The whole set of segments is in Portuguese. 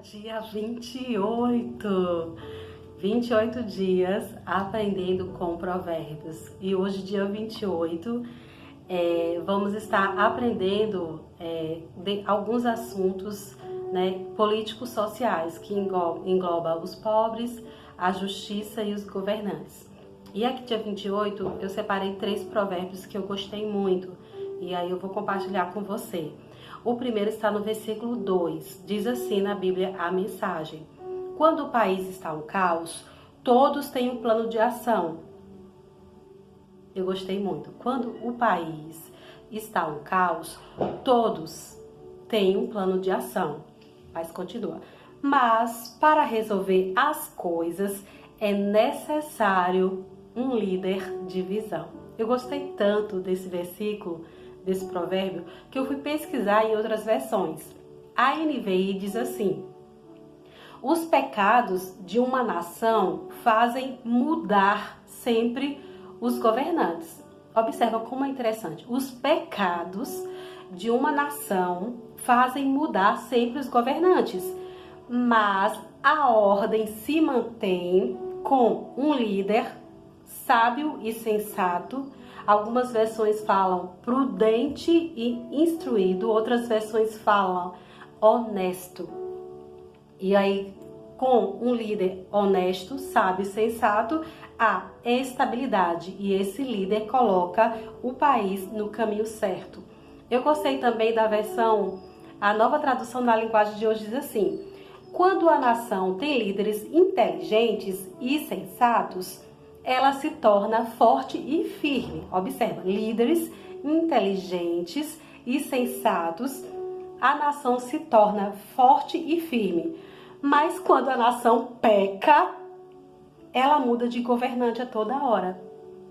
dia 28. 28 dias aprendendo com provérbios. E hoje, dia 28, vamos estar aprendendo de alguns assuntos, né, políticos sociais, que engloba os pobres, a justiça e os governantes. E aqui, dia 28, eu separei 3 provérbios que eu gostei muito. E aí eu vou compartilhar com você. O primeiro está no versículo 2. Diz assim na Bíblia a mensagem: quando o país está um caos, todos têm um plano de ação. Eu gostei muito. Quando o país está um caos, todos têm um plano de ação. Mas continua. Mas para resolver as coisas é necessário um líder de visão. Eu gostei tanto desse versículo, desse provérbio, que eu fui pesquisar em outras versões. A NVI diz assim: os pecados de uma nação fazem mudar sempre os governantes. Observa como é interessante. Os pecados de uma nação fazem mudar sempre os governantes, mas a ordem se mantém com um líder sábio e sensato. Algumas versões falam prudente e instruído, outras versões falam honesto. E aí, com um líder honesto, sábio e sensato, há estabilidade. E esse líder coloca o país no caminho certo. Eu gostei também da versão, a nova tradução da linguagem de hoje diz assim: quando a nação tem líderes inteligentes e sensatos, ela se torna forte e firme. Observa, líderes inteligentes e sensatos, a nação se torna forte e firme. Mas quando a nação peca, ela muda de governante a toda hora.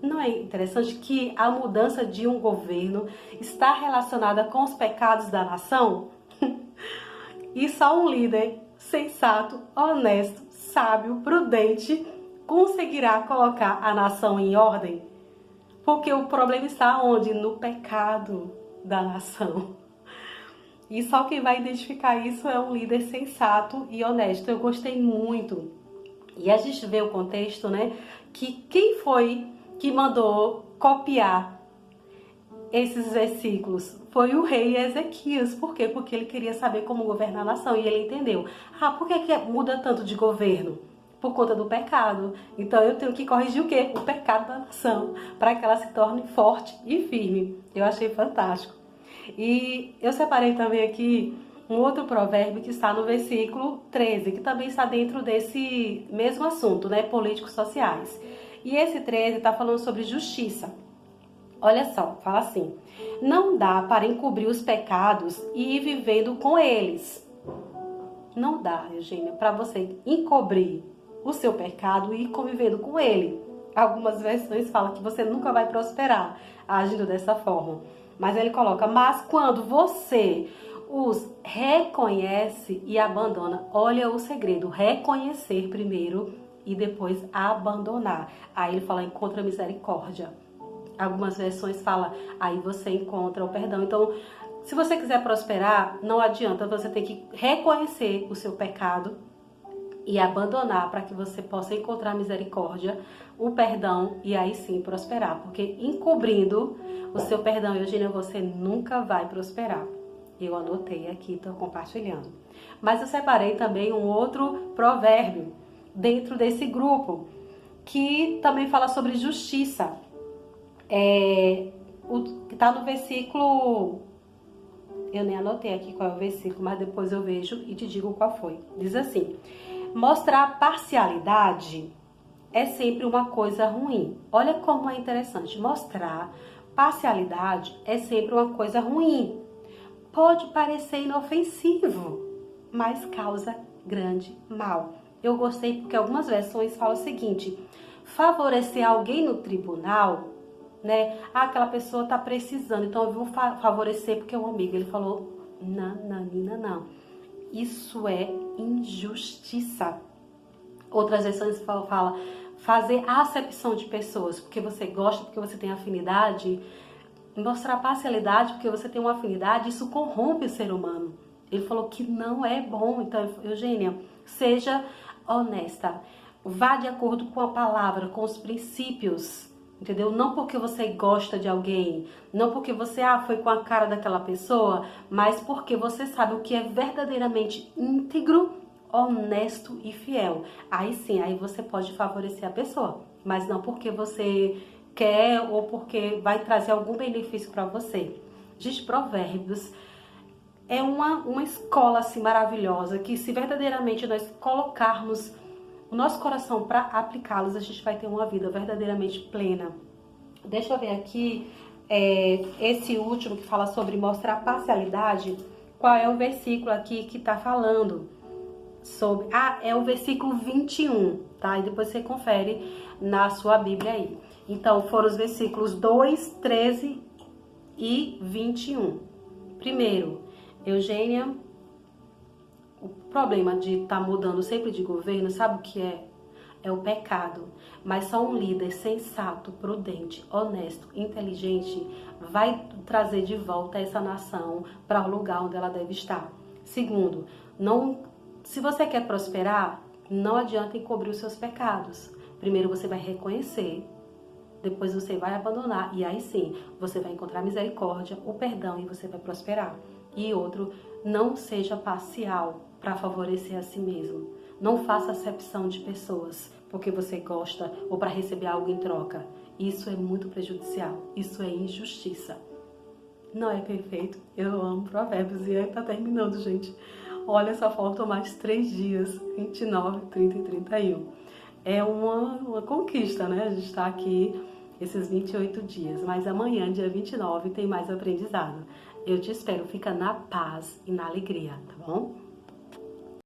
Não é interessante que a mudança de um governo está relacionada com os pecados da nação? E só um líder sensato, honesto, sábio, prudente conseguirá colocar a nação em ordem? Porque o problema está onde? No pecado da nação. E só quem vai identificar isso é um líder sensato e honesto. Eu gostei muito. E a gente vê o contexto, né? Que quem foi que mandou copiar esses versículos? Foi o rei Ezequias. Por quê? Porque ele queria saber como governar a nação. E ele entendeu. Por que muda tanto de governo? Por conta do pecado. Então eu tenho que corrigir o quê? O pecado da nação, para que ela se torne forte e firme. Eu achei fantástico. E eu separei também aqui um outro provérbio que está no versículo 13, que também está dentro desse mesmo assunto, né? Políticos sociais. E esse 13 está falando sobre justiça. Olha só, fala assim: não dá para encobrir os pecados e ir vivendo com eles. Não dá, Eugênia, para você encobrir o seu pecado e ir convivendo com ele. Algumas versões falam que você nunca vai prosperar agindo dessa forma. Mas ele coloca: mas quando você os reconhece e abandona. Olha o segredo: reconhecer primeiro e depois abandonar. Aí ele fala: encontra misericórdia. Algumas versões falam: aí você encontra o perdão. Então, se você quiser prosperar, não adianta, você ter que reconhecer o seu pecado e abandonar, para que você possa encontrar misericórdia, o perdão, e aí sim prosperar. Porque encobrindo o seu perdão, Eugênia, você nunca vai prosperar. Eu anotei aqui, estou compartilhando. Mas eu separei também um outro provérbio dentro desse grupo, que também fala sobre justiça. Que está no versículo... Eu nem anotei aqui qual é o versículo, mas depois eu vejo e te digo qual foi. Diz assim: mostrar parcialidade é sempre uma coisa ruim. Olha como é interessante. Mostrar parcialidade é sempre uma coisa ruim. Pode parecer inofensivo, mas causa grande mal. Eu gostei porque algumas versões falam o seguinte: favorecer alguém no tribunal, né? Aquela pessoa está precisando, então eu vou favorecer porque é um amigo. Ele falou: não. Isso é injustiça. Outras versões falam fazer acepção de pessoas, porque você gosta, porque você tem afinidade. Mostrar parcialidade porque você tem uma afinidade, isso corrompe o ser humano. Ele falou que não é bom. Então, Eugênia, seja honesta. Vá de acordo com a palavra, com os princípios, entendeu? Não porque você gosta de alguém, não porque você foi com a cara daquela pessoa, mas porque você sabe o que é verdadeiramente íntegro, honesto e fiel. Aí sim, aí você pode favorecer a pessoa, mas não porque você quer ou porque vai trazer algum benefício para você. Gente, Provérbios é uma escola assim maravilhosa que, se verdadeiramente nós colocarmos o nosso coração para aplicá-los, a gente vai ter uma vida verdadeiramente plena. Deixa eu ver aqui, esse último que fala sobre mostrar parcialidade, qual é o versículo aqui que está falando sobre... é o versículo 21, tá? E depois você confere na sua Bíblia aí. Então, foram os versículos 2, 13 e 21. Primeiro, Eugênia, o problema de estar mudando sempre de governo, sabe o que é? É o pecado. Mas só um líder sensato, prudente, honesto, inteligente vai trazer de volta essa nação para o lugar onde ela deve estar. Segundo, se você quer prosperar, não adianta encobrir os seus pecados. Primeiro você vai reconhecer, depois você vai abandonar e aí sim você vai encontrar misericórdia, o perdão e você vai prosperar. E outro, não seja parcial para favorecer a si mesmo. Não faça acepção de pessoas porque você gosta ou para receber algo em troca. Isso é muito prejudicial. Isso é injustiça. Não é perfeito. Eu amo Provérbios e tá terminando, gente. Olha, só faltam mais 3 dias. 29, 30 e 31. É uma conquista, né? A gente tá aqui esses 28 dias. Mas amanhã, dia 29, tem mais aprendizado. Eu te espero. Fica na paz e na alegria, tá bom?